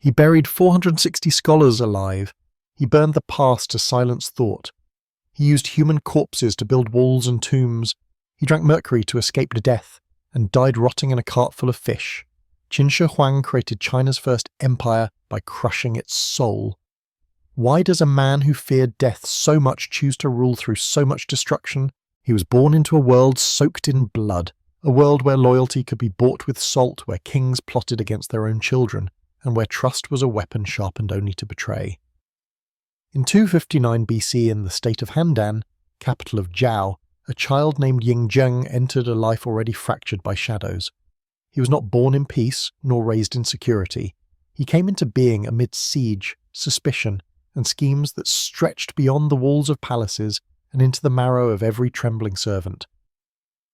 He buried 460 scholars alive. He burned the past to silence thought. He used human corpses to build walls and tombs. He drank mercury to escape death, and died rotting in a cart full of fish. Qin Shi Huang created China's first empire by crushing its soul. Why does a man who feared death so much choose to rule through so much destruction? He was born into a world soaked in blood, a world where loyalty could be bought with salt, where kings plotted against their own children, and where trust was a weapon sharpened only to betray. In 259 BC, in the state of Handan, capital of Zhao, a child named Yingzheng entered a life already fractured by shadows. He was not born in peace, nor raised in security. He came into being amid siege, suspicion, and schemes that stretched beyond the walls of palaces and into the marrow of every trembling servant.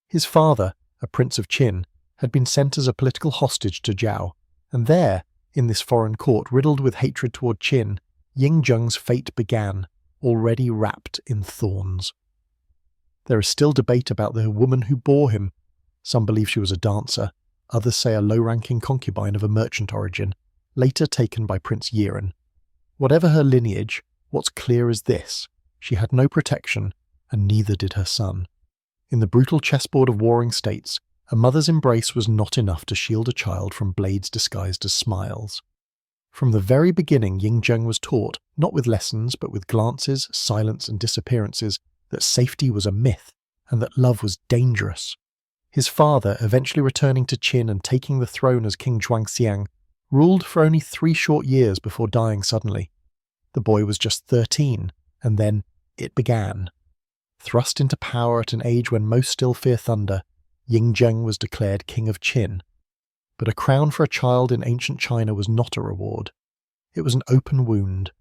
His father, a prince of Qin, had been sent as a political hostage to Zhao, and there, in this foreign court riddled with hatred toward Qin, Yingzheng's fate began, already wrapped in thorns. There is still debate about the woman who bore him. Some believe she was a dancer, others say a low-ranking concubine of a merchant origin, later taken by Prince Yiren. Whatever her lineage, what's clear is this: she had no protection, and neither did her son. In the brutal chessboard of warring states, a mother's embrace was not enough to shield a child from blades disguised as smiles. From the very beginning, Yingzheng was taught, not with lessons but with glances, silence and disappearances, that safety was a myth and that love was dangerous. His father, eventually returning to Qin and taking the throne as King Zhuangxiang, ruled for only 3 short years before dying suddenly. The boy was just 13, and then it began. Thrust into power at an age when most still fear thunder, Yingzheng was declared King of Qin. But a crown for a child in ancient China was not a reward. It was an open wound,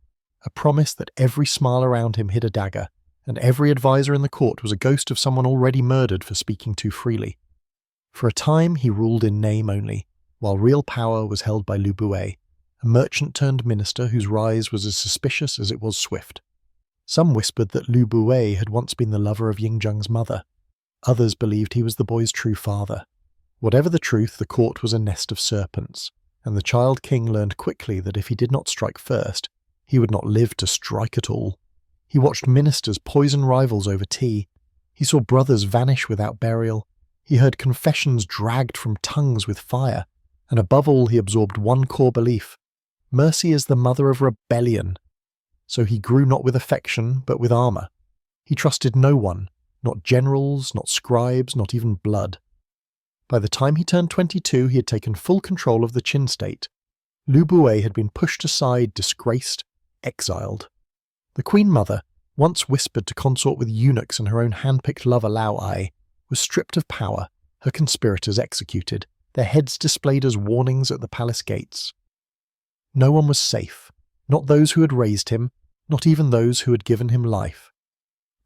a promise that every smile around him hid a dagger, and every advisor in the court was a ghost of someone already murdered for speaking too freely. For a time he ruled in name only, while real power was held by Lu Bue, a merchant-turned-minister whose rise was as suspicious as it was swift. Some whispered that Lu Bue had once been the lover of Yingzheng's mother. Others believed he was the boy's true father. Whatever the truth, the court was a nest of serpents, and the child king learned quickly that if he did not strike first, he would not live to strike at all. He watched ministers poison rivals over tea. He saw brothers vanish without burial. He heard confessions dragged from tongues with fire. And above all, he absorbed one core belief: mercy is the mother of rebellion. So he grew not with affection, but with armor. He trusted no one, not generals, not scribes, not even blood. By the time he turned 22, he had taken full control of the Qin state. Lu Bue had been pushed aside, disgraced, exiled. The Queen Mother, once whispered to consort with eunuchs and her own hand-picked lover Lao Ai, was stripped of power, her conspirators executed, their heads displayed as warnings at the palace gates. No one was safe, not those who had raised him, not even those who had given him life.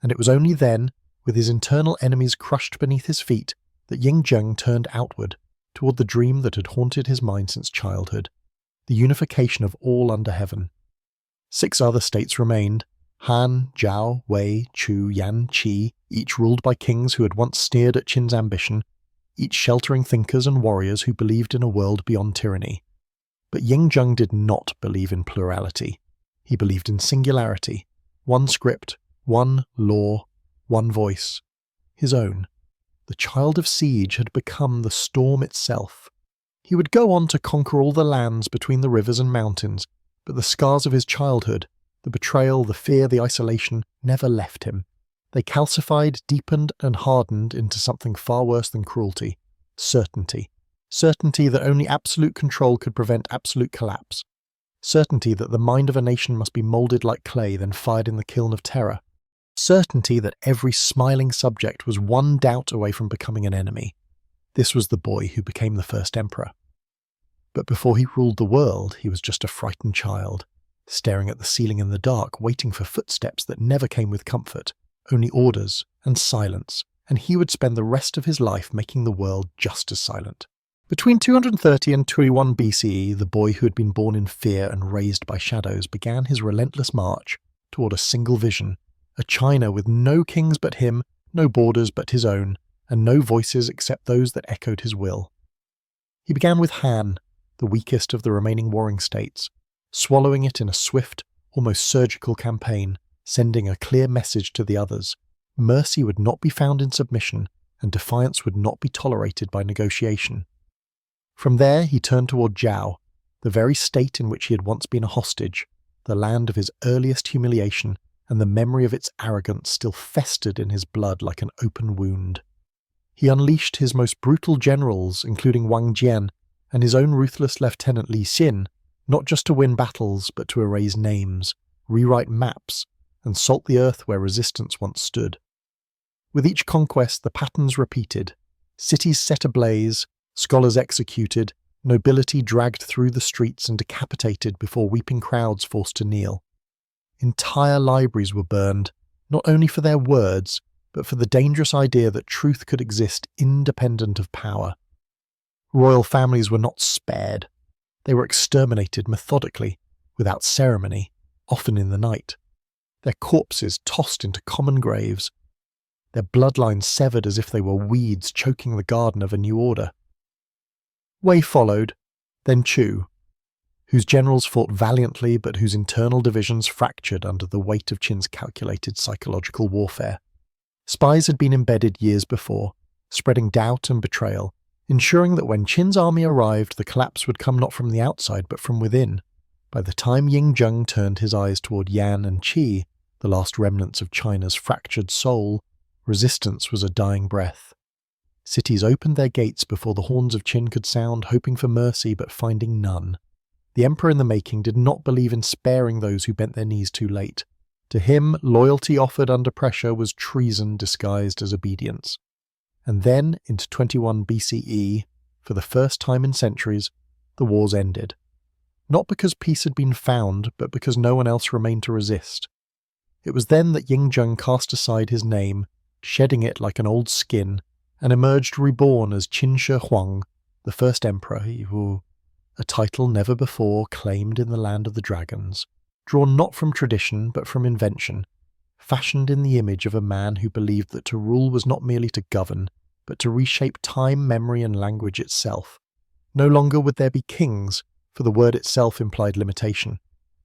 And it was only then, with his internal enemies crushed beneath his feet, that Yingzheng turned outward, toward the dream that had haunted his mind since childhood, the unification of all under heaven. 6 other states remained: Han, Zhao, Wei, Chu, Yan, Qi, each ruled by kings who had once sneered at Qin's ambition, each sheltering thinkers and warriors who believed in a world beyond tyranny. But Yingzheng did not believe in plurality. He believed in singularity, one script, one law, one voice, his own. The child of siege had become the storm itself. He would go on to conquer all the lands between the rivers and mountains, but the scars of his childhood, the betrayal, the fear, the isolation, never left him. They calcified, deepened, and hardened into something far worse than cruelty: certainty. Certainty that only absolute control could prevent absolute collapse. Certainty that the mind of a nation must be moulded like clay, then fired in the kiln of terror. Certainty that every smiling subject was one doubt away from becoming an enemy. This was the boy who became the first emperor. But before he ruled the world, he was just a frightened child, staring at the ceiling in the dark, waiting for footsteps that never came with comfort, only orders and silence, and he would spend the rest of his life making the world just as silent. Between 230 and 21 BCE, the boy who had been born in fear and raised by shadows began his relentless march toward a single vision: a China with no kings but him, no borders but his own, and no voices except those that echoed his will. He began with Han, the weakest of the remaining warring states, swallowing it in a swift, almost surgical campaign, sending a clear message to the others. Mercy would not be found in submission, and defiance would not be tolerated by negotiation. From there he turned toward Zhao, the very state in which he had once been a hostage, the land of his earliest humiliation, and the memory of its arrogance still festered in his blood like an open wound. He unleashed his most brutal generals, including Wang Jian, and his own ruthless lieutenant Li Xin, not just to win battles, but to erase names, rewrite maps, and salt the earth where resistance once stood. With each conquest, the patterns repeated. Cities set ablaze, scholars executed, nobility dragged through the streets and decapitated before weeping crowds forced to kneel. Entire libraries were burned, not only for their words, but for the dangerous idea that truth could exist independent of power. Royal families were not spared. They were exterminated methodically, without ceremony, often in the night. Their corpses tossed into common graves, their bloodlines severed as if they were weeds choking the garden of a new order. Wei followed, then Chu, whose generals fought valiantly but whose internal divisions fractured under the weight of Qin's calculated psychological warfare. Spies had been embedded years before, spreading doubt and betrayal, ensuring that when Qin's army arrived, the collapse would come not from the outside but from within. By the time Ying Zheng turned his eyes toward Yan and Qi, the last remnants of China's fractured soul, resistance was a dying breath. Cities opened their gates before the horns of Qin could sound, hoping for mercy but finding none. The emperor in the making did not believe in sparing those who bent their knees too late. To him, loyalty offered under pressure was treason disguised as obedience. And then, into 21 BCE, for the first time in centuries, the wars ended. Not because peace had been found, but because no one else remained to resist. It was then that Ying Zheng cast aside his name, shedding it like an old skin, and emerged reborn as Qin Shi Huang, the first emperor, a title never before claimed in the land of the dragons, drawn not from tradition but from invention, fashioned in the image of a man who believed that to rule was not merely to govern, but to reshape time, memory, and language itself. No longer would there be kings, for the word itself implied limitation.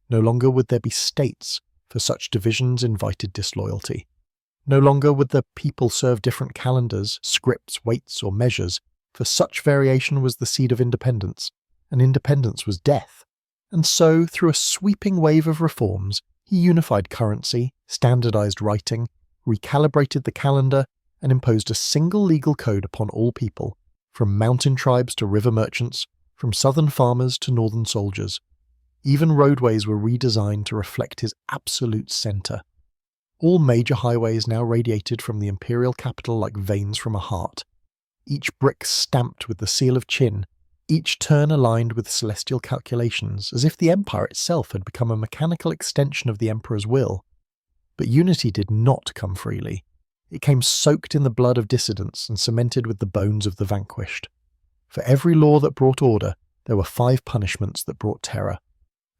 No longer would there be states, for such divisions invited disloyalty. No longer would the people serve different calendars, scripts, weights, or measures, for such variation was the seed of independence, and independence was death. And so, through a sweeping wave of reforms, he unified currency, standardized writing, recalibrated the calendar, and imposed a single legal code upon all people, from mountain tribes to river merchants, from southern farmers to northern soldiers. Even roadways were redesigned to reflect his absolute center. All major highways now radiated from the imperial capital like veins from a heart, each brick stamped with the seal of Qin, each turn aligned with celestial calculations, as if the empire itself had become a mechanical extension of the emperor's will. But unity did not come freely. It came soaked in the blood of dissidents and cemented with the bones of the vanquished. For every law that brought order, there were 5 punishments that brought terror.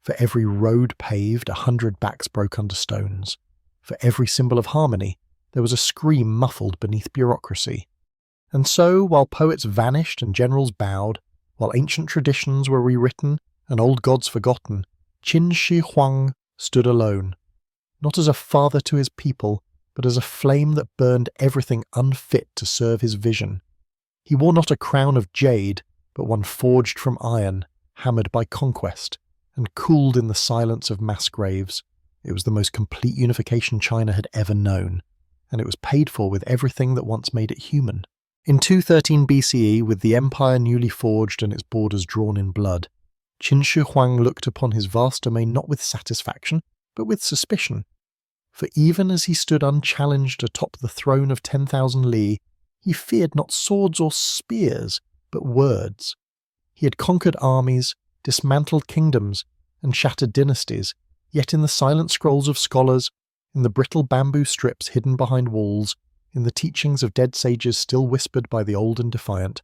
For every road paved, 100 backs broke under stones. For every symbol of harmony, there was a scream muffled beneath bureaucracy. And so, while poets vanished and generals bowed, while ancient traditions were rewritten and old gods forgotten, Qin Shi Huang stood alone, not as a father to his people, but as a flame that burned everything unfit to serve his vision. He wore not a crown of jade, but one forged from iron, hammered by conquest, and cooled in the silence of mass graves. It was the most complete unification China had ever known, and it was paid for with everything that once made it human. In 213 BCE, with the empire newly forged and its borders drawn in blood, Qin Shi Huang looked upon his vast domain not with satisfaction, but with suspicion. For even as he stood unchallenged atop the throne of 10,000 li, he feared not swords or spears, but words. He had conquered armies, dismantled kingdoms, and shattered dynasties, yet in the silent scrolls of scholars, in the brittle bamboo strips hidden behind walls, in the teachings of dead sages still whispered by the old and defiant,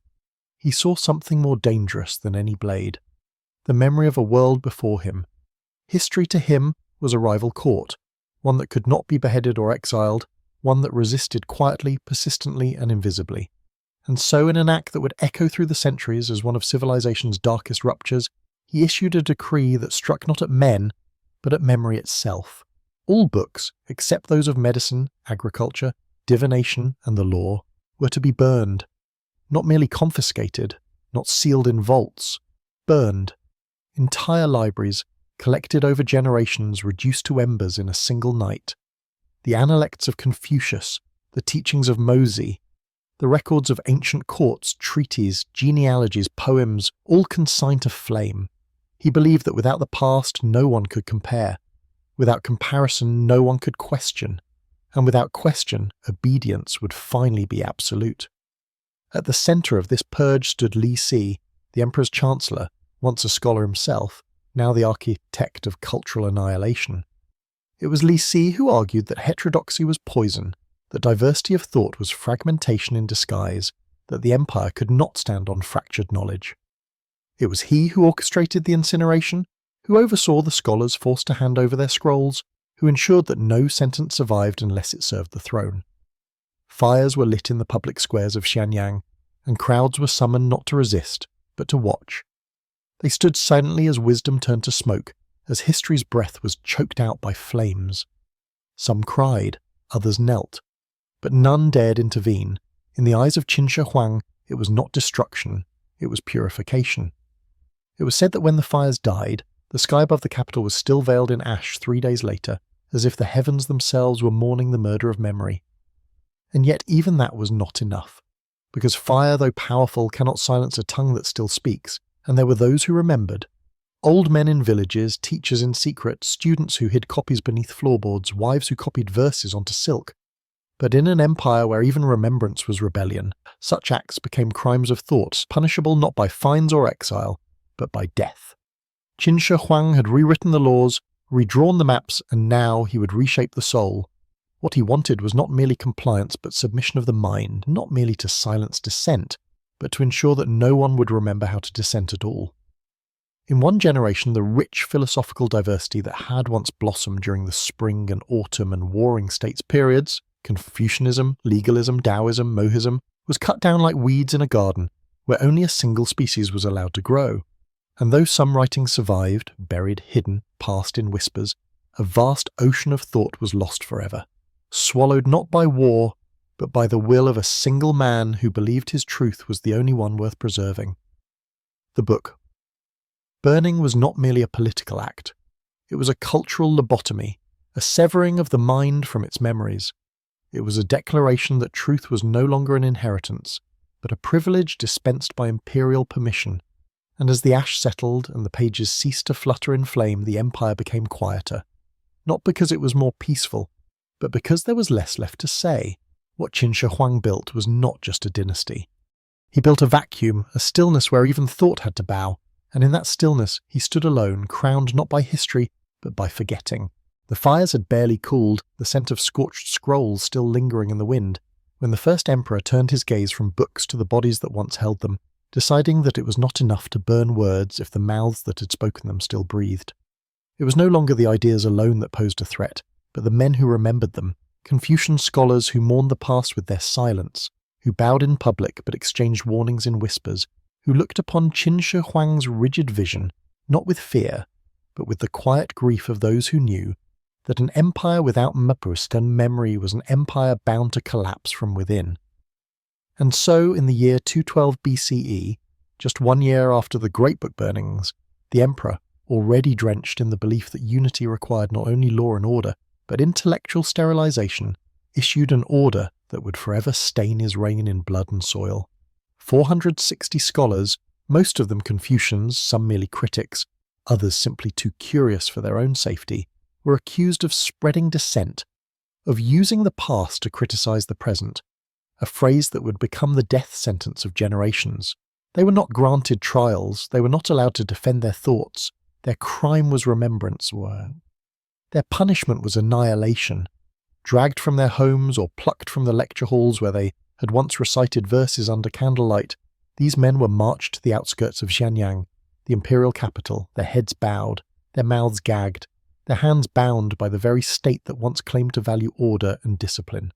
he saw something more dangerous than any blade. The memory of a world before him. History to him was a rival court, one that could not be beheaded or exiled, one that resisted quietly, persistently, and invisibly. And so, in an act that would echo through the centuries as one of civilization's darkest ruptures, he issued a decree that struck not at men, but at memory itself. All books, except those of medicine, agriculture, divination, and the law, were to be burned. Not merely confiscated, not sealed in vaults, burned. Entire libraries, collected over generations, reduced to embers in a single night. The Analects of Confucius, the teachings of Mozi, the records of ancient courts, treaties, genealogies, poems, all consigned to flame. He believed that without the past no one could compare, without comparison no one could question, and without question obedience would finally be absolute. At the centre of this purge stood Li Si, the emperor's chancellor, once a scholar himself, now the architect of cultural annihilation. It was Li Si who argued that heterodoxy was poison, that diversity of thought was fragmentation in disguise, that the empire could not stand on fractured knowledge. It was he who orchestrated the incineration, who oversaw the scholars forced to hand over their scrolls, who ensured that no sentence survived unless it served the throne. Fires were lit in the public squares of Xianyang, and crowds were summoned not to resist, but to watch. They stood silently as wisdom turned to smoke, as history's breath was choked out by flames. Some cried, others knelt, but none dared intervene. In the eyes of Qin Shi Huang, it was not destruction, it was purification. It was said that when the fires died, the sky above the capital was still veiled in ash 3 days later, as if the heavens themselves were mourning the murder of memory. And yet even that was not enough, because fire, though powerful, cannot silence a tongue that still speaks, and there were those who remembered. Old men in villages, teachers in secret, students who hid copies beneath floorboards, wives who copied verses onto silk. But in an empire where even remembrance was rebellion, such acts became crimes of thought, punishable not by fines or exile, but by death. Qin Shi Huang had rewritten the laws, redrawn the maps, and now he would reshape the soul. What he wanted was not merely compliance but submission of the mind, not merely to silence dissent, but to ensure that no one would remember how to dissent at all. In one generation, the rich philosophical diversity that had once blossomed during the spring and autumn and warring states periods, Confucianism, legalism, Taoism, Mohism, was cut down like weeds in a garden, where only a single species was allowed to grow. And though some writings survived, buried, hidden, passed in whispers, a vast ocean of thought was lost forever, swallowed not by war, but by the will of a single man who believed his truth was the only one worth preserving. The book. Burning was not merely a political act. It was a cultural lobotomy, a severing of the mind from its memories. It was a declaration that truth was no longer an inheritance, but a privilege dispensed by imperial permission. And as the ash settled and the pages ceased to flutter in flame, the empire became quieter. Not because it was more peaceful, but because there was less left to say. What Qin Shi Huang built was not just a dynasty. He built a vacuum, a stillness where even thought had to bow, and in that stillness he stood alone, crowned not by history, but by forgetting. The fires had barely cooled, the scent of scorched scrolls still lingering in the wind, when the first emperor turned his gaze from books to the bodies that once held them, deciding that it was not enough to burn words if the mouths that had spoken them still breathed. It was no longer the ideas alone that posed a threat, but the men who remembered them, Confucian scholars who mourned the past with their silence, who bowed in public but exchanged warnings in whispers, who looked upon Qin Shi Huang's rigid vision, not with fear, but with the quiet grief of those who knew that an empire without mapust and memory was an empire bound to collapse from within. And so, in the year 212 BCE, just 1 year after the Great Book burnings, the emperor, already drenched in the belief that unity required not only law and order, but intellectual sterilization, issued an order that would forever stain his reign in blood and soil. 460 scholars, most of them Confucians, some merely critics, others simply too curious for their own safety, were accused of spreading dissent, of using the past to criticize the present, a phrase that would become the death sentence of generations. They were not granted trials, they were not allowed to defend their thoughts, their crime was remembrance. Their punishment was annihilation. Dragged from their homes or plucked from the lecture halls where they had once recited verses under candlelight, these men were marched to the outskirts of Xianyang, the imperial capital, their heads bowed, their mouths gagged, their hands bound by the very state that once claimed to value order and discipline.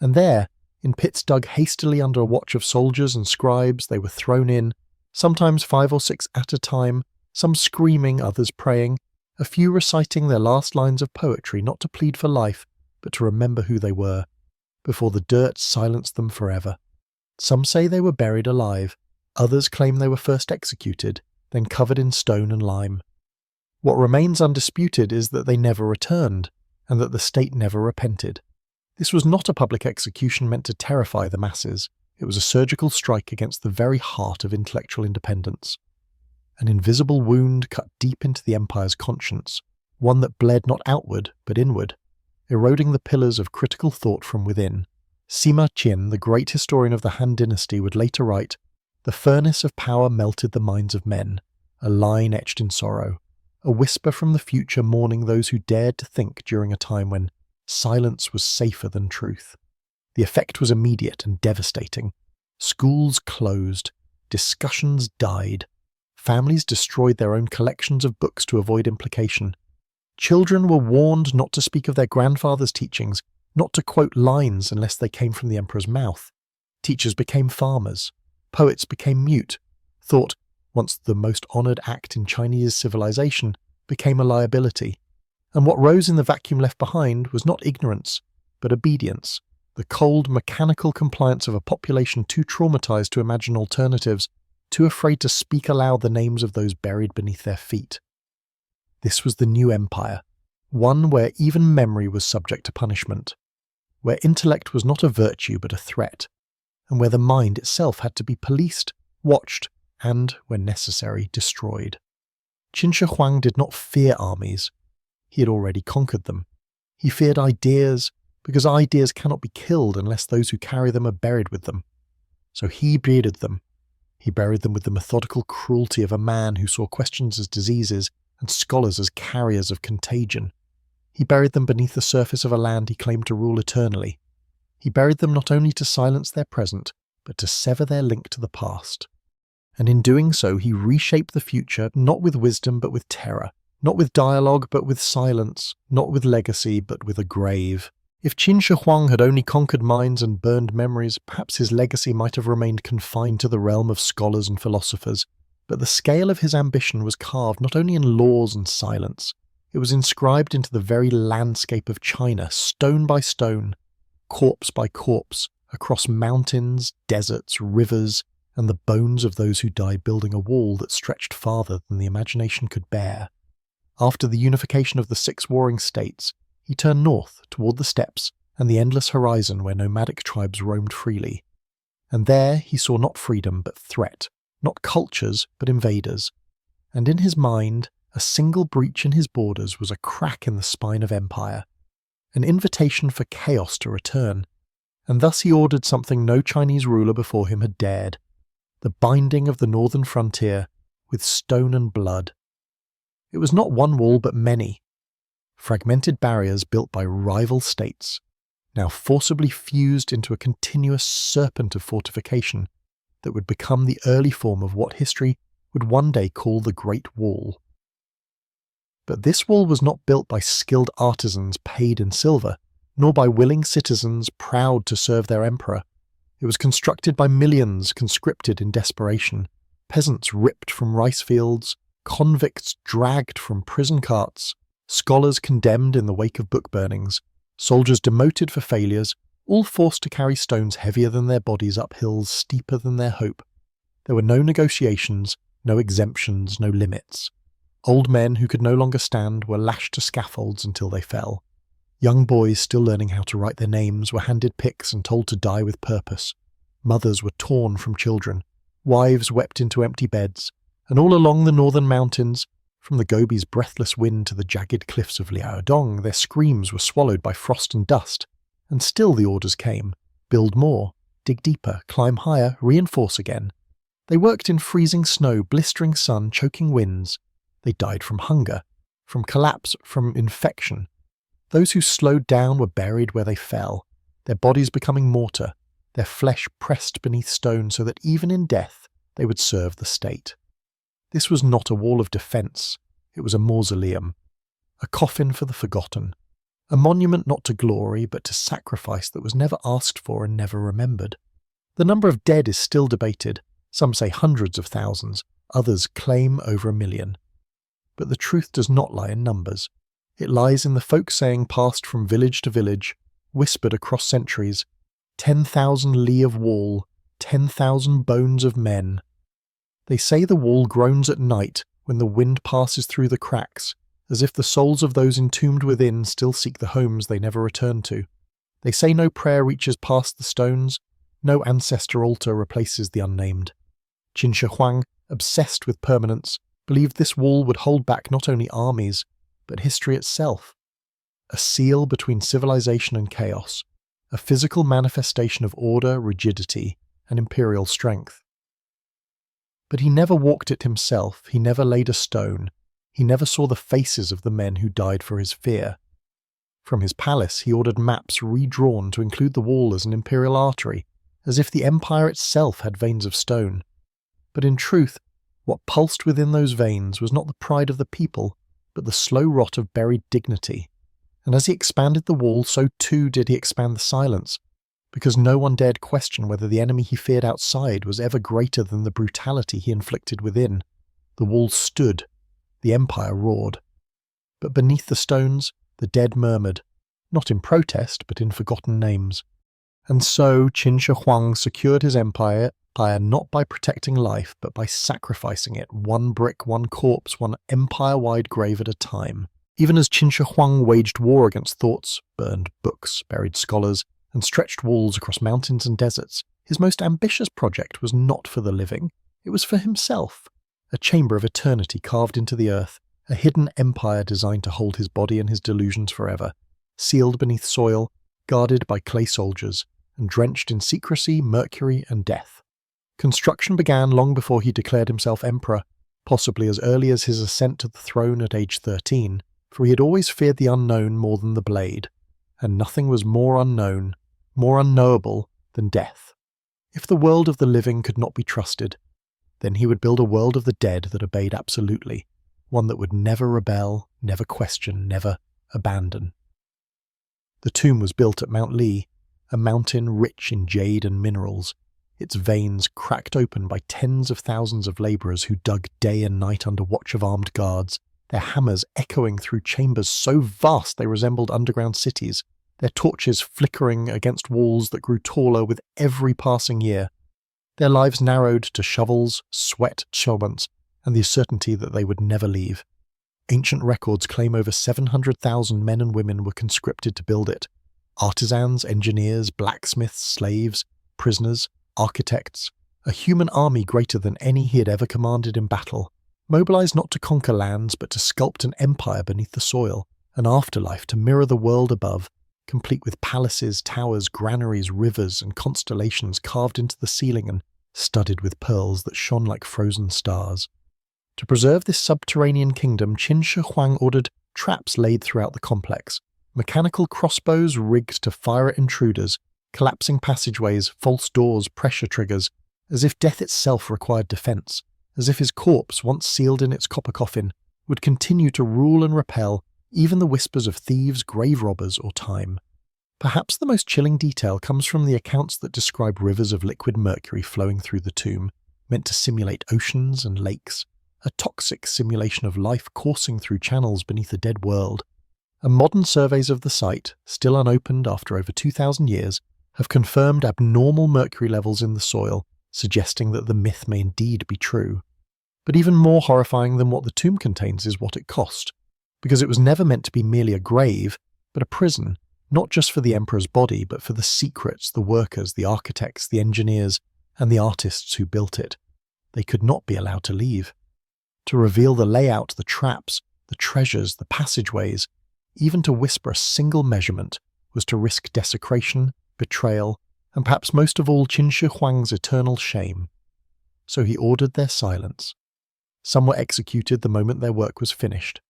And there, In pits dug hastily under a watch of soldiers and scribes, they were thrown in, sometimes 5 or 6 at a time, some screaming, others praying, a few reciting their last lines of poetry not to plead for life, but to remember who they were, before the dirt silenced them forever. Some say they were buried alive, others claim they were first executed, then covered in stone and lime. What remains undisputed is that they never returned, and that the state never repented. This was not a public execution meant to terrify the masses. It was a surgical strike against the very heart of intellectual independence. An invisible wound cut deep into the empire's conscience, one that bled not outward but inward, eroding the pillars of critical thought from within. Sima Qian, the great historian of the Han dynasty, would later write, "The furnace of power melted the minds of men, a line etched in sorrow, a whisper from the future mourning those who dared to think during a time when silence was safer than truth." The effect was immediate and devastating. Schools closed, discussions died, families destroyed their own collections of books to avoid implication. Children were warned not to speak of their grandfather's teachings, not to quote lines unless they came from the emperor's mouth. Teachers became farmers. Poets became mute. Thought, once the most honoured act in Chinese civilization, became a liability. And what rose in the vacuum left behind was not ignorance, but obedience, the cold, mechanical compliance of a population too traumatized to imagine alternatives, too afraid to speak aloud the names of those buried beneath their feet. This was the new empire, one where even memory was subject to punishment, where intellect was not a virtue but a threat, and where the mind itself had to be policed, watched, and, when necessary, destroyed. Qin Shi Huang did not fear armies. He had already conquered them. He feared ideas, because ideas cannot be killed unless those who carry them are buried with them. So he bearded them. He buried them with the methodical cruelty of a man who saw questions as diseases and scholars as carriers of contagion. He buried them beneath the surface of a land he claimed to rule eternally. He buried them not only to silence their present, but to sever their link to the past. And in doing so, he reshaped the future not with wisdom but with terror, not with dialogue but with silence, not with legacy but with a grave. If Qin Shi Huang had only conquered minds and burned memories, perhaps his legacy might have remained confined to the realm of scholars and philosophers. But the scale of his ambition was carved not only in laws and silence, it was inscribed into the very landscape of China, stone by stone, corpse by corpse, across mountains, deserts, rivers, and the bones of those who died building a wall that stretched farther than the imagination could bear. After the unification of the 6 warring states, he turned north toward the steppes and the endless horizon where nomadic tribes roamed freely. And there he saw not freedom but threat, not cultures but invaders. And in his mind, a single breach in his borders was a crack in the spine of empire, an invitation for chaos to return. And thus he ordered something no Chinese ruler before him had dared, the binding of the northern frontier with stone and blood. It was not one wall but many, fragmented barriers built by rival states, now forcibly fused into a continuous serpent of fortification that would become the early form of what history would one day call the Great Wall. But this wall was not built by skilled artisans paid in silver, nor by willing citizens proud to serve their emperor. It was constructed by millions conscripted in desperation, peasants ripped from rice fields, convicts dragged from prison carts, scholars condemned in the wake of book burnings, soldiers demoted for failures, all forced to carry stones heavier than their bodies up hills steeper than their hope. There were no negotiations, no exemptions, no limits. Old men who could no longer stand were lashed to scaffolds until they fell. Young boys still learning how to write their names were handed picks and told to die with purpose. Mothers were torn from children. Wives wept into empty beds. And all along the northern mountains, from the Gobi's breathless wind to the jagged cliffs of Liaodong, their screams were swallowed by frost and dust. And still the orders came. Build more, dig deeper, climb higher, reinforce again. They worked in freezing snow, blistering sun, choking winds. They died from hunger, from collapse, from infection. Those who slowed down were buried where they fell, their bodies becoming mortar, their flesh pressed beneath stone so that even in death they would serve the state. This was not a wall of defence, it was a mausoleum, a coffin for the forgotten, a monument not to glory but to sacrifice that was never asked for and never remembered. The number of dead is still debated. Some say hundreds of thousands, others claim over 1 million. But the truth does not lie in numbers. It lies in the folk saying passed from village to village, whispered across centuries, 10,000 li of wall, 10,000 bones of men. They say the wall groans at night when the wind passes through the cracks, as if the souls of those entombed within still seek the homes they never return to. They say no prayer reaches past the stones, no ancestor altar replaces the unnamed. Qin Shi Huang, obsessed with permanence, believed this wall would hold back not only armies, but history itself. A seal between civilization and chaos, a physical manifestation of order, rigidity, and imperial strength. But he never walked it himself, he never laid a stone, he never saw the faces of the men who died for his fear. From his palace he ordered maps redrawn to include the wall as an imperial artery, as if the empire itself had veins of stone. But in truth, what pulsed within those veins was not the pride of the people, but the slow rot of buried dignity. And as he expanded the wall, so too did he expand the silence, because no one dared question whether the enemy he feared outside was ever greater than the brutality he inflicted within. The wall stood, the empire roared. But beneath the stones, the dead murmured, not in protest, but in forgotten names. And so Qin Shi Huang secured his empire not by protecting life, but by sacrificing it, one brick, one corpse, one empire-wide grave at a time. Even as Qin Shi Huang waged war against thoughts, burned books, buried scholars, and stretched walls across mountains and deserts, his most ambitious project was not for the living, it was for himself. A chamber of eternity carved into the earth, a hidden empire designed to hold his body and his delusions forever, sealed beneath soil, guarded by clay soldiers, and drenched in secrecy, mercury, and death. Construction began long before he declared himself emperor, possibly as early as his ascent to the throne at age 13, for he had always feared the unknown more than the blade, and nothing was more unknown, more unknowable than death. If the world of the living could not be trusted, then he would build a world of the dead that obeyed absolutely, one that would never rebel, never question, never abandon. The tomb was built at Mount Li, a mountain rich in jade and minerals, its veins cracked open by tens of thousands of labourers who dug day and night under watch of armed guards, their hammers echoing through chambers so vast they resembled underground cities, their torches flickering against walls that grew taller with every passing year. Their lives narrowed to shovels, sweat, chobans, and the certainty that they would never leave. Ancient records claim over 700,000 men and women were conscripted to build it. Artisans, engineers, blacksmiths, slaves, prisoners, architects, a human army greater than any he had ever commanded in battle, mobilized not to conquer lands but to sculpt an empire beneath the soil, an afterlife to mirror the world above, complete with palaces, towers, granaries, rivers, and constellations carved into the ceiling and studded with pearls that shone like frozen stars. To preserve this subterranean kingdom, Qin Shi Huang ordered traps laid throughout the complex, mechanical crossbows rigged to fire at intruders, collapsing passageways, false doors, pressure triggers, as if death itself required defense, as if his corpse, once sealed in its copper coffin, would continue to rule and repel even the whispers of thieves, grave robbers, or time. Perhaps the most chilling detail comes from the accounts that describe rivers of liquid mercury flowing through the tomb, meant to simulate oceans and lakes, a toxic simulation of life coursing through channels beneath a dead world. And modern surveys of the site, still unopened after over 2,000 years, have confirmed abnormal mercury levels in the soil, suggesting that the myth may indeed be true. But even more horrifying than what the tomb contains is what it cost, because it was never meant to be merely a grave, but a prison, not just for the emperor's body, but for the secrets, the workers, the architects, the engineers, and the artists who built it. They could not be allowed to leave. To reveal the layout, the traps, the treasures, the passageways, even to whisper a single measurement, was to risk desecration, betrayal, and perhaps most of all Qin Shi Huang's eternal shame. So he ordered their silence. Some were executed the moment their work was finished.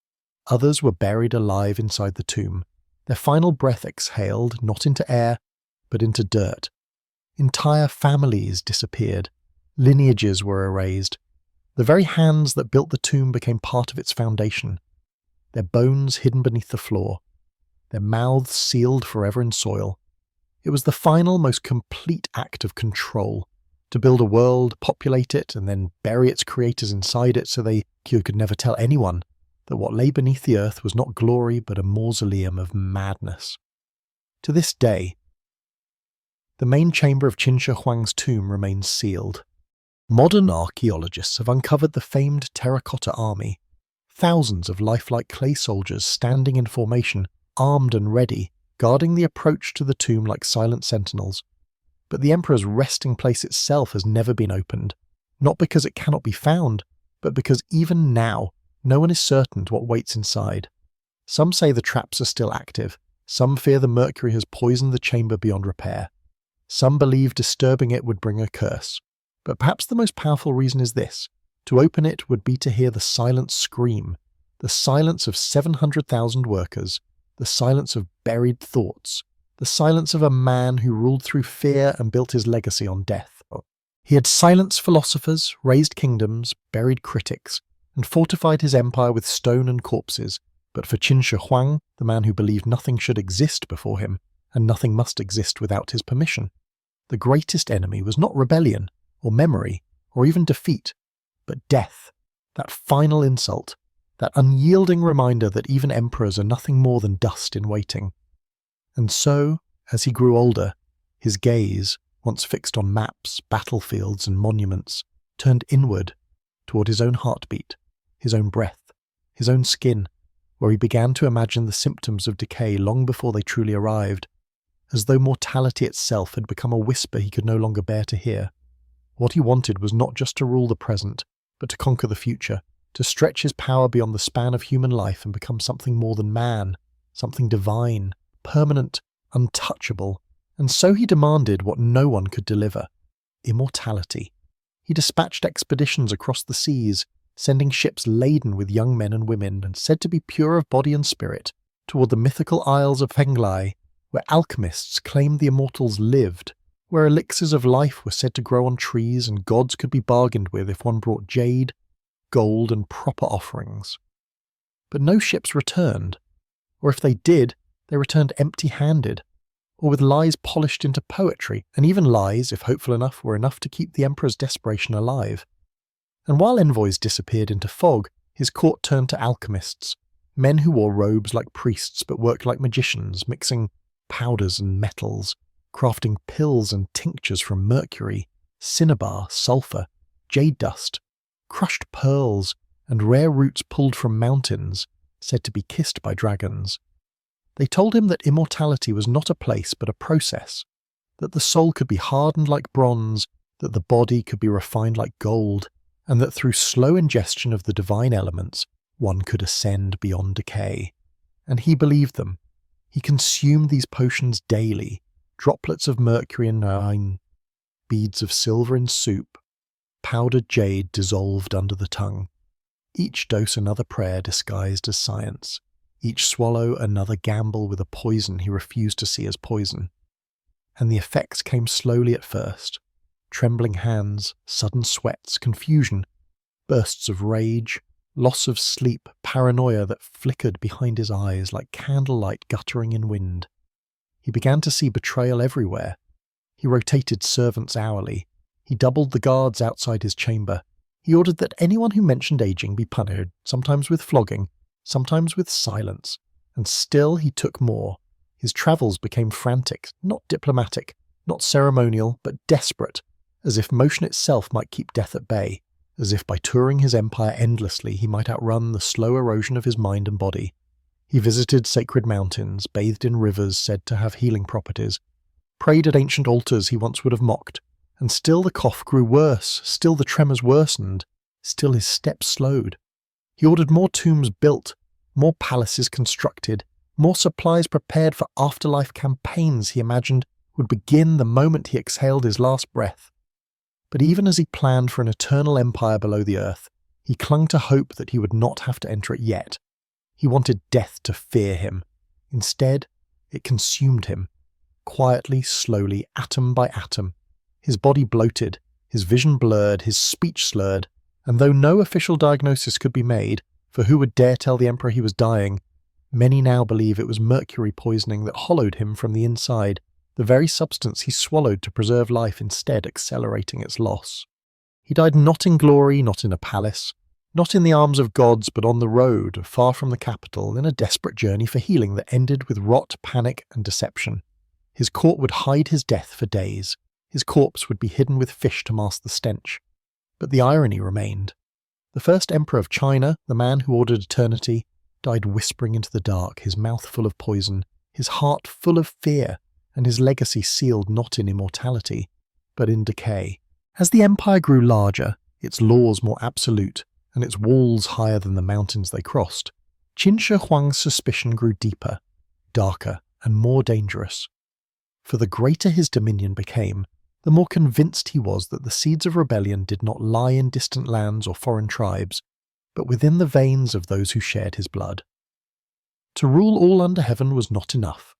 Others were buried alive inside the tomb, their final breath exhaled not into air, but into dirt. Entire families disappeared. Lineages were erased. The very hands that built the tomb became part of its foundation, their bones hidden beneath the floor. their mouths sealed forever in soil. It was the final, most complete act of control, to build a world, populate it, and then bury its creators inside it so they could never tell anyone that what lay beneath the earth was not glory but a mausoleum of madness. To this day, the main chamber of Qin Shi Huang's tomb remains sealed. Modern archaeologists have uncovered the famed terracotta army, thousands of lifelike clay soldiers standing in formation, armed and ready, guarding the approach to the tomb like silent sentinels. But the emperor's resting place itself has never been opened, not because it cannot be found, but because even now, no one is certain what waits inside. Some say the traps are still active, some fear the mercury has poisoned the chamber beyond repair. Some believe disturbing it would bring a curse. But perhaps the most powerful reason is this: to open it would be to hear the silent scream, the silence of 700,000 workers, the silence of buried thoughts, the silence of a man who ruled through fear and built his legacy on death. He had silenced philosophers, raised kingdoms, buried critics, and fortified his empire with stone and corpses. But for Qin Shi Huang, the man who believed nothing should exist before him, and nothing must exist without his permission, the greatest enemy was not rebellion, or memory, or even defeat, but death, that final insult, that unyielding reminder that even emperors are nothing more than dust in waiting. And so, as he grew older, his gaze, once fixed on maps, battlefields, and monuments, turned inward, toward his own heartbeat, his own breath, his own skin, where he began to imagine the symptoms of decay long before they truly arrived, as though mortality itself had become a whisper he could no longer bear to hear. What he wanted was not just to rule the present, but to conquer the future, to stretch his power beyond the span of human life and become something more than man, something divine, permanent, untouchable. And so he demanded what no one could deliver: immortality. He dispatched expeditions across the seas, sending ships laden with young men and women and said to be pure of body and spirit, toward the mythical isles of Fenglai, where alchemists claimed the immortals lived, where elixirs of life were said to grow on trees and gods could be bargained with if one brought jade, gold, and proper offerings. But no ships returned, or if they did, they returned empty-handed, or with lies polished into poetry, and even lies, if hopeful enough, were enough to keep the emperor's desperation alive. And while envoys disappeared into fog, his court turned to alchemists, men who wore robes like priests but worked like magicians, mixing powders and metals, crafting pills and tinctures from mercury, cinnabar, sulfur, jade dust, crushed pearls, and rare roots pulled from mountains, said to be kissed by dragons. They told him that immortality was not a place but a process, that the soul could be hardened like bronze, that the body could be refined like gold, and that through slow ingestion of the divine elements, one could ascend beyond decay. And he believed them. He consumed these potions daily, droplets of mercury in wine, beads of silver in soup, powdered jade dissolved under the tongue. Each dose another prayer disguised as science, each swallow another gamble with a poison he refused to see as poison. And the effects came slowly at first: trembling hands, sudden sweats, confusion, bursts of rage, loss of sleep, paranoia that flickered behind his eyes like candlelight guttering in wind. He began to see betrayal everywhere. He rotated servants hourly. He doubled the guards outside his chamber. He ordered that anyone who mentioned aging be punished, sometimes with flogging, sometimes with silence. And still he took more. His travels became frantic, not diplomatic, not ceremonial, but desperate, as if motion itself might keep death at bay, as if by touring his empire endlessly he might outrun the slow erosion of his mind and body. He visited sacred mountains, bathed in rivers said to have healing properties, prayed at ancient altars he once would have mocked, and still the cough grew worse, still the tremors worsened, still his steps slowed. He ordered more tombs built, more palaces constructed, more supplies prepared for afterlife campaigns he imagined would begin the moment he exhaled his last breath. But even as he planned for an eternal empire below the earth, he clung to hope that he would not have to enter it yet. He wanted death to fear him. Instead, it consumed him, quietly, slowly, atom by atom. His body bloated, his vision blurred, his speech slurred, and though no official diagnosis could be made, for who would dare tell the emperor he was dying, Many now believe it was mercury poisoning that hollowed him from the inside, the very substance he swallowed to preserve life instead accelerating its loss. He died not in glory, not in a palace, not in the arms of gods, but on the road, far from the capital, in a desperate journey for healing that ended with rot, panic, and deception. His court would hide his death for days. His corpse would be hidden with fish to mask the stench. But the irony remained. The first emperor of China, the man who ordered eternity, died whispering into the dark, his mouth full of poison, his heart full of fear, and his legacy sealed not in immortality, but in decay. As the empire grew larger, its laws more absolute, and its walls higher than the mountains they crossed, Qin Shi Huang's suspicion grew deeper, darker, and more dangerous. For the greater his dominion became, the more convinced he was that the seeds of rebellion did not lie in distant lands or foreign tribes, but within the veins of those who shared his blood. To rule all under heaven was not enough.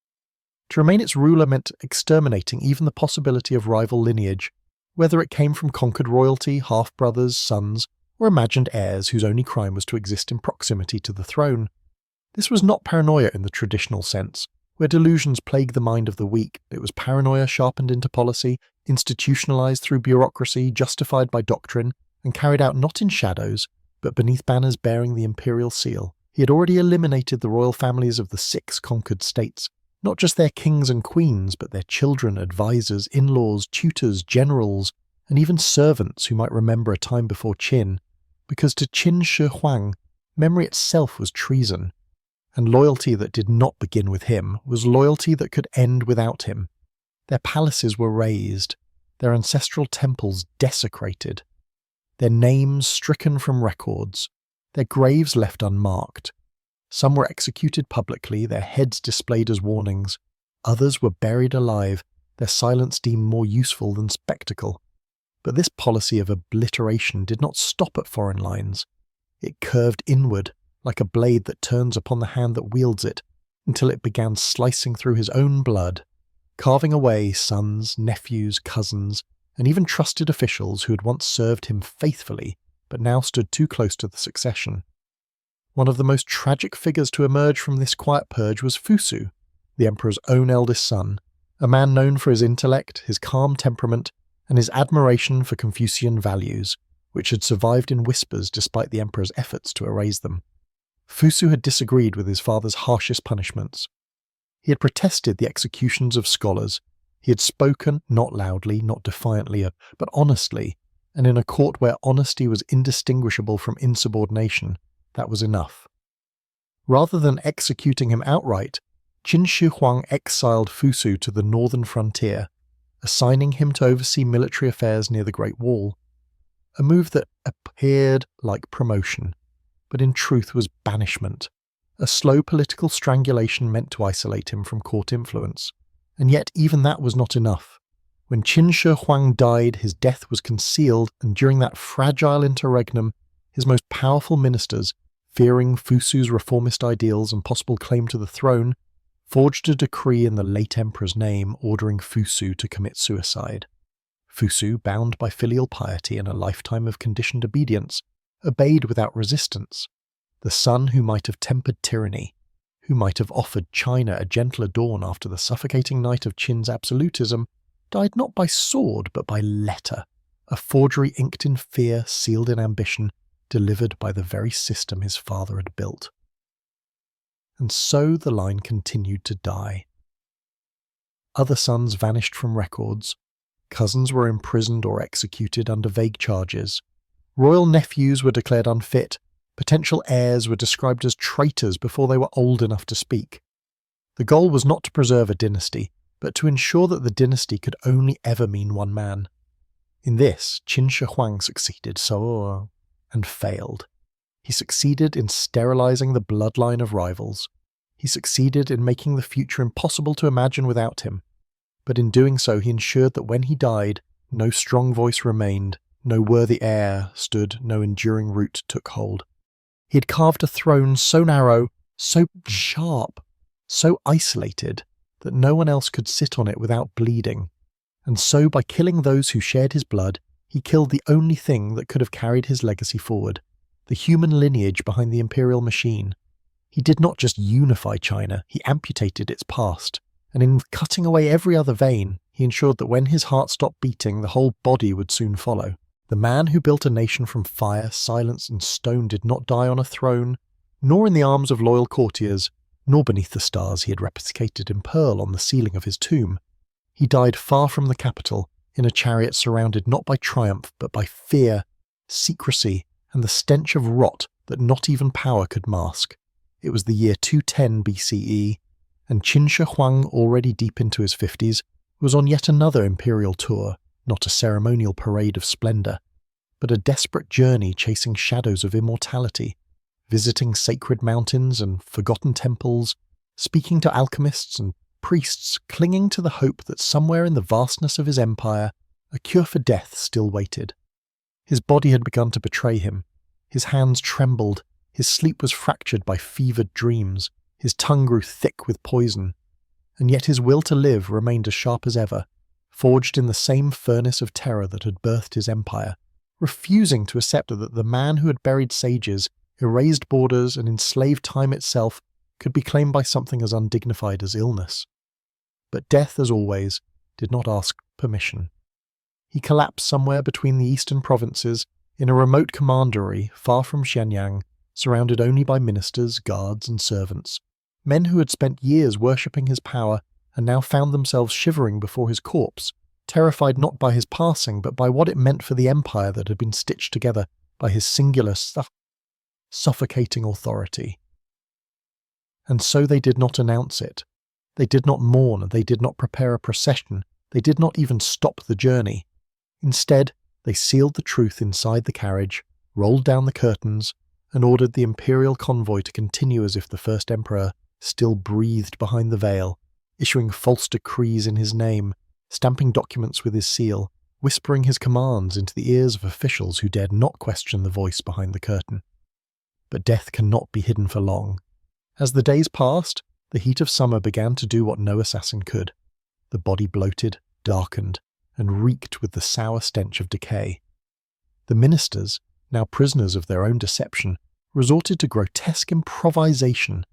To remain its ruler meant exterminating even the possibility of rival lineage, whether it came from conquered royalty, half-brothers, sons, or imagined heirs whose only crime was to exist in proximity to the throne. This was not paranoia in the traditional sense, where delusions plague the mind of the weak. It was paranoia sharpened into policy, institutionalized through bureaucracy, justified by doctrine, and carried out not in shadows, but beneath banners bearing the imperial seal. He had already eliminated the royal families of the 6 conquered states, not just their kings and queens, but their children, advisors, in-laws, tutors, generals, and even servants who might remember a time before Qin, because to Qin Shi Huang, memory itself was treason, and loyalty that did not begin with him was loyalty that could end without him. Their palaces were razed, their ancestral temples desecrated, their names stricken from records, their graves left unmarked. Some were executed publicly, their heads displayed as warnings. Others were buried alive, their silence deemed more useful than spectacle. But this policy of obliteration did not stop at foreign lines. It curved inward, like a blade that turns upon the hand that wields it, until it began slicing through his own blood, carving away sons, nephews, cousins, and even trusted officials who had once served him faithfully, but now stood too close to the succession. One of the most tragic figures to emerge from this quiet purge was Fusu, the emperor's own eldest son, a man known for his intellect, his calm temperament, and his admiration for Confucian values, which had survived in whispers despite the emperor's efforts to erase them. Fusu had disagreed with his father's harshest punishments. He had protested the executions of scholars. He had spoken, not loudly, not defiantly, but honestly, and in a court where honesty was indistinguishable from insubordination. That was enough. Rather than executing him outright, Qin Shi Huang exiled Fusu to the northern frontier, assigning him to oversee military affairs near the Great Wall, a move that appeared like promotion, but in truth was banishment, a slow political strangulation meant to isolate him from court influence. And yet even that was not enough. When Qin Shi Huang died, his death was concealed, and during that fragile interregnum, his most powerful ministers, fearing Fusu's reformist ideals and possible claim to the throne, forged a decree in the late emperor's name ordering Fusu to commit suicide. Fusu, bound by filial piety and a lifetime of conditioned obedience, obeyed without resistance. The son who might have tempered tyranny, who might have offered China a gentler dawn after the suffocating night of Qin's absolutism, died not by sword but by letter, a forgery inked in fear, sealed in ambition, delivered by the very system his father had built. And so the line continued to die. Other sons vanished from records. Cousins were imprisoned or executed under vague charges. Royal nephews were declared unfit. Potential heirs were described as traitors before they were old enough to speak. The goal was not to preserve a dynasty, but to ensure that the dynasty could only ever mean one man. In this, Qin Shi Huang succeeded and failed. He succeeded in sterilizing the bloodline of rivals. He succeeded in making the future impossible to imagine without him. But in doing so, he ensured that when he died, no strong voice remained, no worthy heir stood, no enduring root took hold. He had carved a throne so narrow, so sharp, so isolated, that no one else could sit on it without bleeding. And so, by killing those who shared his blood, he killed the only thing that could have carried his legacy forward, the human lineage behind the imperial machine. He did not just unify China, he amputated its past, and in cutting away every other vein, he ensured that when his heart stopped beating, the whole body would soon follow. The man who built a nation from fire, silence, and stone did not die on a throne, nor in the arms of loyal courtiers, nor beneath the stars he had replicated in pearl on the ceiling of his tomb. He died far from the capital, in a chariot surrounded not by triumph, but by fear, secrecy, and the stench of rot that not even power could mask. It was the year 210 BCE, and Qin Shi Huang, already deep into his 50s, was on yet another imperial tour, not a ceremonial parade of splendour, but a desperate journey chasing shadows of immortality, visiting sacred mountains and forgotten temples, speaking to alchemists and priests, clinging to the hope that somewhere in the vastness of his empire, a cure for death still waited. His body had begun to betray him. His hands trembled, his sleep was fractured by fevered dreams, his tongue grew thick with poison, and yet his will to live remained as sharp as ever, forged in the same furnace of terror that had birthed his empire, refusing to accept that the man who had buried sages, erased borders, and enslaved time itself could be claimed by something as undignified as illness. But death, as always, did not ask permission. He collapsed somewhere between the eastern provinces, in a remote commandery far from Xianyang, surrounded only by ministers, guards, and servants, men who had spent years worshipping his power and now found themselves shivering before his corpse, terrified not by his passing but by what it meant for the empire that had been stitched together by his singular suffocating authority. And so they did not announce it. They did not mourn, they did not prepare a procession, they did not even stop the journey. Instead, they sealed the truth inside the carriage, rolled down the curtains, and ordered the imperial convoy to continue as if the first emperor still breathed behind the veil, issuing false decrees in his name, stamping documents with his seal, whispering his commands into the ears of officials who dared not question the voice behind the curtain. But death cannot be hidden for long. As the days passed, the heat of summer began to do what no assassin could. The body bloated, darkened, and reeked with the sour stench of decay. The ministers, now prisoners of their own deception, resorted to grotesque improvisation,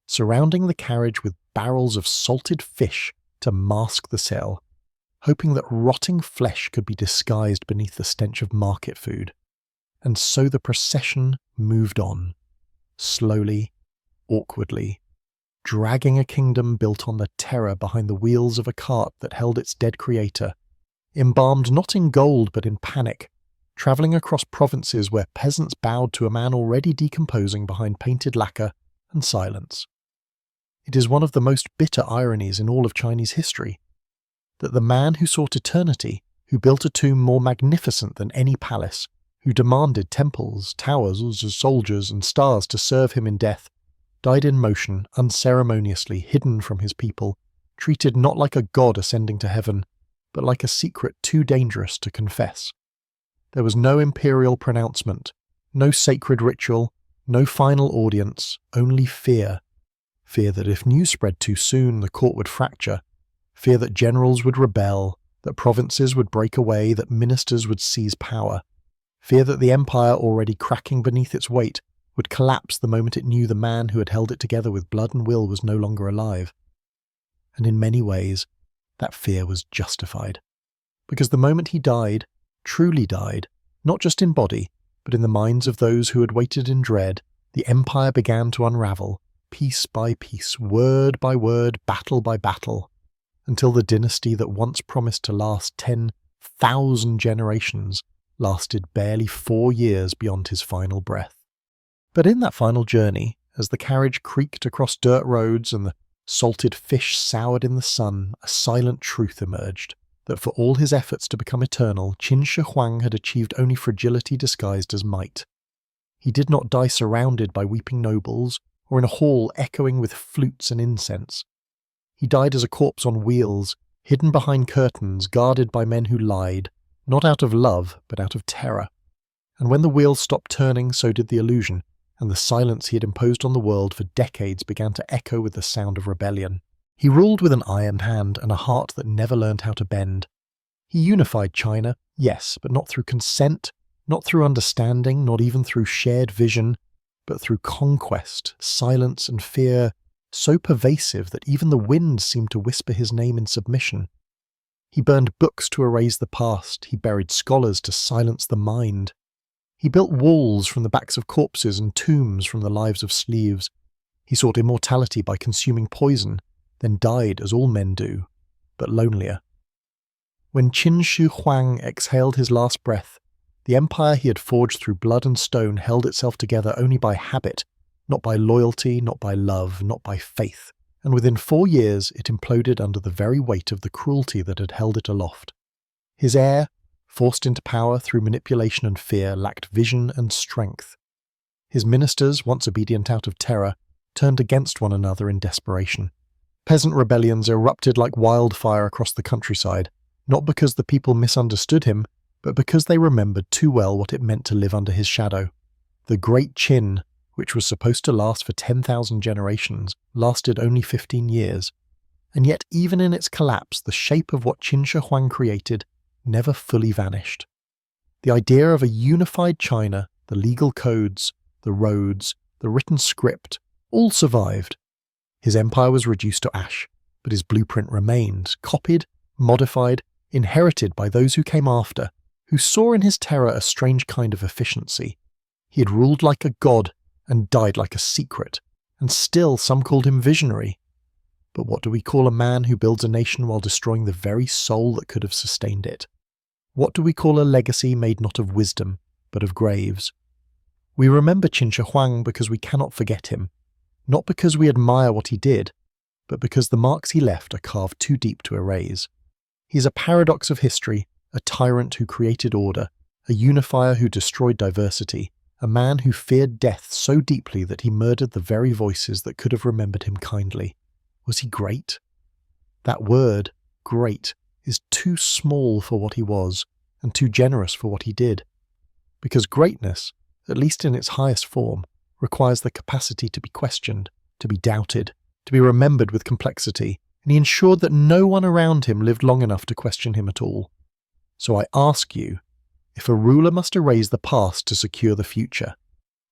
surrounding the carriage with barrels of salted fish to mask the cell, hoping that rotting flesh could be disguised beneath the stench of market food. And so the procession moved on, slowly, awkwardly, dragging a kingdom built on the terror behind the wheels of a cart that held its dead creator, embalmed not in gold but in panic, travelling across provinces where peasants bowed to a man already decomposing behind painted lacquer and silence. It is one of the most bitter ironies in all of Chinese history, that the man who sought eternity, who built a tomb more magnificent than any palace, who demanded temples, towers, soldiers, and stars to serve him in death, died in motion, unceremoniously hidden from his people, treated not like a god ascending to heaven, but like a secret too dangerous to confess. There was no imperial pronouncement, no sacred ritual, no final audience, only fear. Fear that if news spread too soon, the court would fracture. Fear that generals would rebel, that provinces would break away, that ministers would seize power. Fear that the empire, already cracking beneath its weight, would collapse the moment it knew the man who had held it together with blood and will was no longer alive. And in many ways, that fear was justified. Because the moment he died, truly died, not just in body, but in the minds of those who had waited in dread, the empire began to unravel, piece by piece, word by word, battle by battle, until the dynasty that once promised to last 10,000 generations lasted barely 4 years beyond his final breath. But in that final journey, as the carriage creaked across dirt roads and the salted fish soured in the sun, a silent truth emerged, that for all his efforts to become eternal, Qin Shi Huang had achieved only fragility disguised as might. He did not die surrounded by weeping nobles, or in a hall echoing with flutes and incense. He died as a corpse on wheels, hidden behind curtains, guarded by men who lied, not out of love, but out of terror. And when the wheels stopped turning, so did the illusion, and the silence he had imposed on the world for decades began to echo with the sound of rebellion. He ruled with an iron hand and a heart that never learned how to bend. He unified China, yes, but not through consent, not through understanding, not even through shared vision, but through conquest, silence, and fear so pervasive that even the wind seemed to whisper his name in submission. He burned books to erase the past, he buried scholars to silence the mind. He built walls from the backs of corpses and tombs from the lives of slaves. He sought immortality by consuming poison, then died as all men do, but lonelier. When Qin Shi Huang exhaled his last breath, the empire he had forged through blood and stone held itself together only by habit, not by loyalty, not by love, not by faith, and within 4 years it imploded under the very weight of the cruelty that had held it aloft. His heir, forced into power through manipulation and fear, lacked vision and strength. His ministers, once obedient out of terror, turned against one another in desperation. Peasant rebellions erupted like wildfire across the countryside, not because the people misunderstood him, but because they remembered too well what it meant to live under his shadow. The Great Qin, which was supposed to last for 10,000 generations, lasted only 15 years. And yet even in its collapse, the shape of what Qin Shi Huang created never fully vanished. The idea of a unified China, the legal codes, the roads, the written script, all survived. His empire was reduced to ash, but his blueprint remained, copied, modified, inherited by those who came after, who saw in his terror a strange kind of efficiency. He had ruled like a god and died like a secret, and still some called him visionary. But what do we call a man who builds a nation while destroying the very soul that could have sustained it? What do we call a legacy made not of wisdom, but of graves? We remember Qin Shi Huang because we cannot forget him, not because we admire what he did, but because the marks he left are carved too deep to erase. He is a paradox of history, a tyrant who created order, a unifier who destroyed diversity, a man who feared death so deeply that he murdered the very voices that could have remembered him kindly. Was he great? That word, great, is too small for what he was, and too generous for what he did. Because greatness, at least in its highest form, requires the capacity to be questioned, to be doubted, to be remembered with complexity, and he ensured that no one around him lived long enough to question him at all. So I ask you, if a ruler must erase the past to secure the future,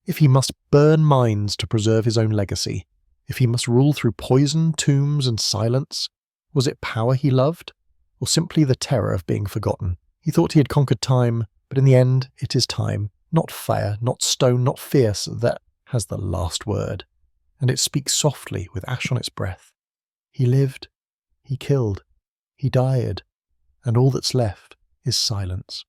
if he must burn minds to preserve his own legacy, if he must rule through poison, tombs, and silence, was it power he loved, or simply the terror of being forgotten? He thought he had conquered time, but in the end it is time, not fire, not stone, not fierce, that has the last word, and it speaks softly with ash on its breath. He lived, he killed, he died, and all that's left is silence.